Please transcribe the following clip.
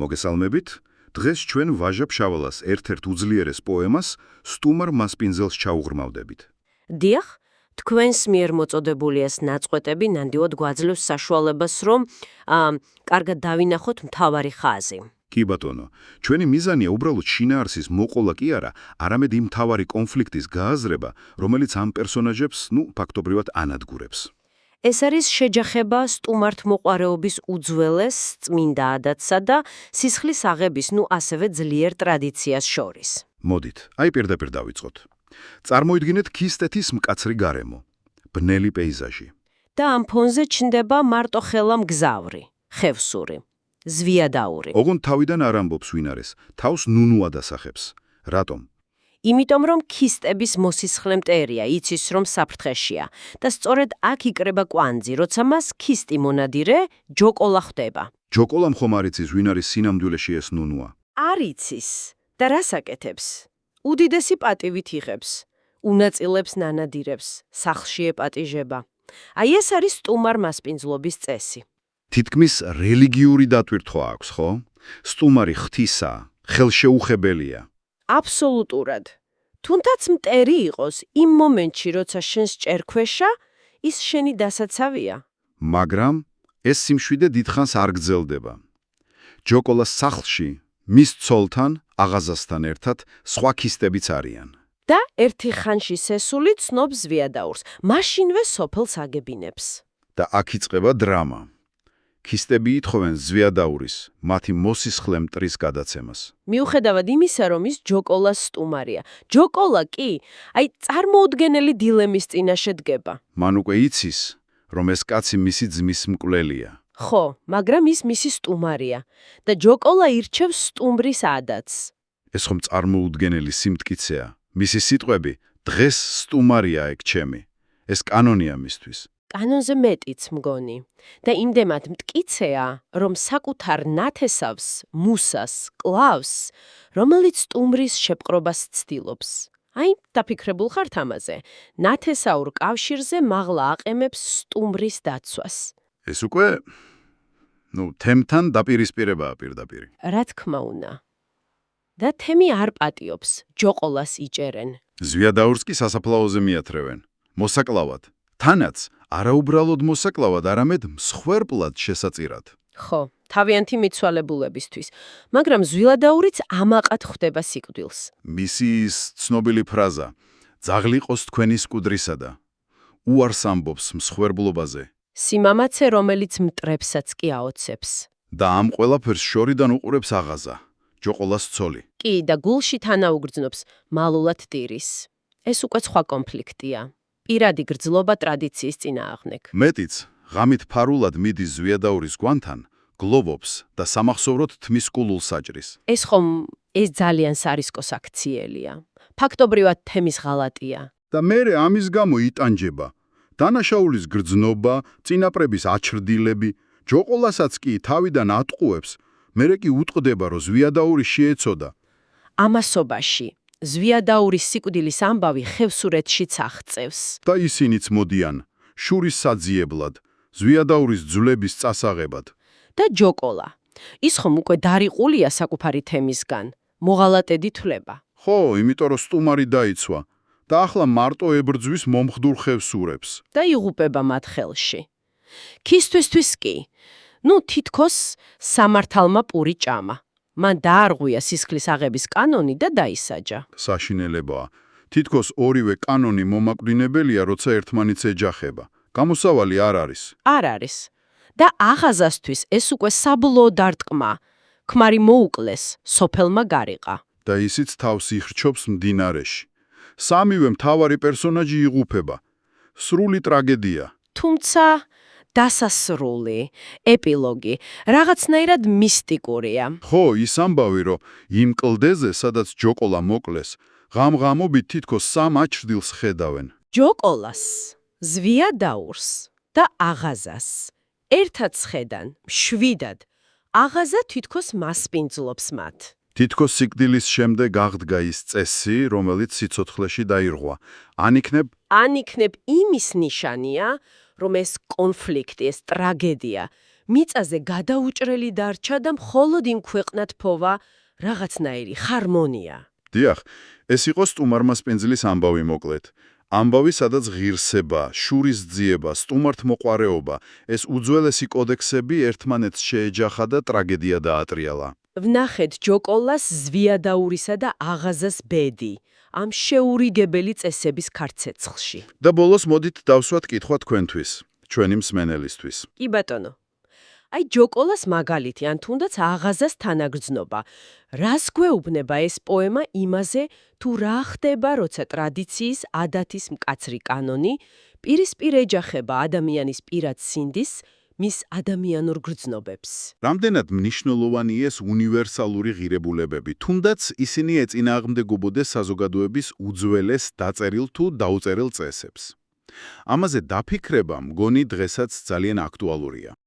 მოგესალმებით. დღეს ჩვენ ვაჟა ფშაველას ერთ-ერთ უძლიერეს პოემას სტუმარ მასპინძელს ჩაუღრმავდებით. დიახ, თქვენს მიერ მოწოდებული ეს ნაწყვეტები ნამდვილად გვაძლევს საშუალებას, რომ კარგად დავინახოთ მთავარი ხაზი. კი ბატონო, ჩვენი მიზანია უბრალოდ შინაარსის მოყოლა კი არა, არამედ იმ მთავარი კონფლიქტის გააზრება, რომელიც ამ პერსონაჟებს, ფაქტობრივად ანადგურებს. ეს არის შეჯახება სტუმართმოყვარეობის უძველეს წმინდა ადათსა და სისხლის აღების, ასევე ძლიერ ტრადიციას შორის. მოდით, პირდაპირ დავიწყოთ. წარმოიდგინეთ ქისტეთის მკაცრი გარემო, ბნელი პეიზაჟი. და ამ ფონზე ჩნდება მარტოხელა მგზავრი, ხევსური, ზვიადაური. ოღონდ თავიდან არ ამბობს ვინ არის, თავს ნუნუად ასახებს. რატომ? იმიტომ რომ ქისტების მოსისხლე მტერია, იცის რომ საფრთხეშია და სწორედ აქ იკრება კვანძი, როცა მას ქისტი მონადირე ჯოკოლა ხვდება. ჯოკოლამ ხომ არ იცის ვინ არის სინამდვილეში ეს ნუნუა? არ იცის და რას აკეთებს? უდიდესი პატივით იღებს, უნაწილებს ნანადირებს, სახლში ეპატიჟება. ეს არის სტუმარ მასპინძლობის წესი. თითქმის რელიგიური დატვირთვა აქვს, ხო? სტუმარი ღვთისა, ხელშეუხებელია. აბსოლუტურად. თუნდაც მტერი იყოს, იმ მომენტში, როცა შენს ჭერქვეშა, ის შენი დასაცავია. მაგრამ ეს სიმშვიდე დიდხანს არ გრძელდება. ჯოკოლას სახლში, მის ცოლთან, აღაზასთან ერთად, სხვა ქისტებიც არიან. და ერთი ხანში სესული ცნობს ზვიადაურს, მაშინვე სოფელს აგებინებს. და აქ იწყება დრამა. ქისტები ითხოვენ ზვიადაურის, მათი მოსისხლე მტრის გადაცემას. მიუხედავად იმისა, რომ ის ჯოკოლას სტუმარია, ჯოკოლა კი, წარმოუდგენელი დილემის წინაშე დგება. მან უკვე იცის, რომ ეს კაცი მისი ძმის მკვლელია. ხო, მაგრამ ის მისი სტუმარია და ჯოკოლა ირჩევს სტუმრის ადათს. ეს ხომ წარმოუდგენელი სიმტკიცეა. მისი სიტყვები, დღეს სტუმარია ეგ ჩემი. ეს კანონია მისთვის. კანონზე მეტიც მგონი. და იმდენად მტკიცეა, რომ საკუთარ ნათესავს, მუსას, კლავს, რომელიც სტუმრის შეპყრობას ცდილობს. დაფიქრებულ ხართ ამაზე. ნათესაურ კავშირზე მაღლა აყენებს სტუმრის დაცვას. ეს უკვე, თემთან დაპირისპირებაა პირდაპირ. რა თქმა უნდა. და თემი არ პატიობს, ჯოკოლას იჭერენ. ზვიადაურს კი სასაფლაოზე მიათრევენ. მოსაკლავად. თანაც არაუბრალოდ მოსაკლავად, არამედ მსხვერპლად შესაწირად. ხო, თავიანთი მიცვალებულებისთვის, მაგრამ ზვიადაურიც ამაყად ხვდება სიკვდილს. მისი ცნობილი ფრაზა, ძაღლიყოს თქვენი სკვდრისა და უარს ამბობს მსხვერპლობაზე. სიმამაცე, რომელიც მტრებსაც კი აოცებს. და ამ ყველაფერს შორიდან უყურებს აღაზა, ჯოკოლას ცოლი. კი, და გულში თანაუგრძნობს მალულად ტირის. ეს უკვე სხვა კონფლიქტია. პირადი გრძლობა ტრადიციის წინააღმდეგ. მეტიც, ღამით ფარულად მიდის ზვიადაურის გვანთან, გლოვობს და სამახსოვროდ თმის კულულს საჭრის. ეს ძალიან სარისკოს აქციელია. ფაქტობრივად თემის ღალატია. და მერე ამის გამო იტანჯება. დანაშაულის გრძნობა, წინაპრების აჩრდილები, ჯოკოლასაც კი თავიდან ატყუებს, მერე კი უტყდება, რომ ზვიადაური შეეცოდა. ამასობაში ზვიადაურის სიკვდილის ამბავი ხევსურეთშიც აღწევს. და ისინიც მოდიან, შურის საძიებლად, ზვიადაურის ძვლების წასაღებად. და ჯოკოლა. ის ხომ უკვე დარიყულია საკუთარი თემისგან, მოღალატედ ითვლება. ხო, იმიტომ რომ სტუმარი დაიცვა და ახლა მარტო ებრძვის მომხდურ ხევსურებს. და იღუპება მათ ხელში. ქისთვისთვის კი, თითქოს სამართალმა პური ჭამა. მან დაარღვია სისხლის აღების კანონი და დაისაჯა. საშინელებაა. თითქოს ორივე კანონი მომაკვდინებელია, როცა ერთმანეთს ეჯახება. გამოსავალი არ არის. არ არის. და აღაზასთვის ეს უკვე საბოლოო დარტყმა. ქმარი მოუკლეს, სოფელმა გარიყა. და ისიც თავს იხრჩობს მდინარეში. სამივე მთავარი პერსონაჟი იღუპება. სრული ტრაგედია. თუმცა დასასრული, ეპილოგი, რაღაცნაირად მისტიკურია. ხო, ის ამბავი, რომ იმ კლდეზე, სადაც ჯოკოლა მოკლეს, ღამ-ღამობით თითქოს სამ აჩრდილს ხედავენ. ჯოკოლას, ზვიადაურს და აღაზას. ერთად სხედან, მშვიდად. აღაზა თითქოს მასპინძლობს მათ. თითქოს სიკვდილის შემდეგ აღდგა ის წესი, რომელიც სიცოცხლეში დაირღვა. ან იქნებ იმის ნიშანია, რომ ეს კონფლიქტი, ეს ტრაგედია მიწაზე გადაუჭრელი დარჩა და მხოლოდ იმ ქვეყნად ფოვა რაღაცნაირი ჰარმონია. დიახ, ეს იყო სტუმარმასპინძლის ამბავი მოკლედ. ამბავი, სადაც ღირსება, შურის ძიება, სტუმართმოყვარეობა, ეს უძველესი კოდექსები ერთმანეთს შეეჯახა და ტრაგედია დაატრიალა. ვნახეთ ჯოკოლას ზვიადაურისა და აღაზას ბედი, ამ შეურიგებელი წესების ქარცეცხლში. და ბოლოს მოდით დავსვათ კითხვა თქვენთვის, ჩვენი მსმენელისთვის. კი ბატონო. აი ჯოკოლას მაგალითი, ან თუნდაც აღაზას თანაგრძნობა. რას გვეუბნება ეს პოემა იმაზე, თუ რა ხდება, როცა ტრადიციის, ადათის მკაცრი კანონი პირისპირ ეჯახება ადამიანის პირად სინდის, მის ადამიანურ გრძნობებს. რამდენად მნიშვნელოვანია ეს უნივერსალური ღირებულებები, თუნდაც ისინი ეწინააღმდეგობოდეს საზოგადოების უძველეს დაწერილ თუ დაუწერილ წესებს. ამაზე დაფიქრება მგონი დღესაც ძალიან აქტუალურია.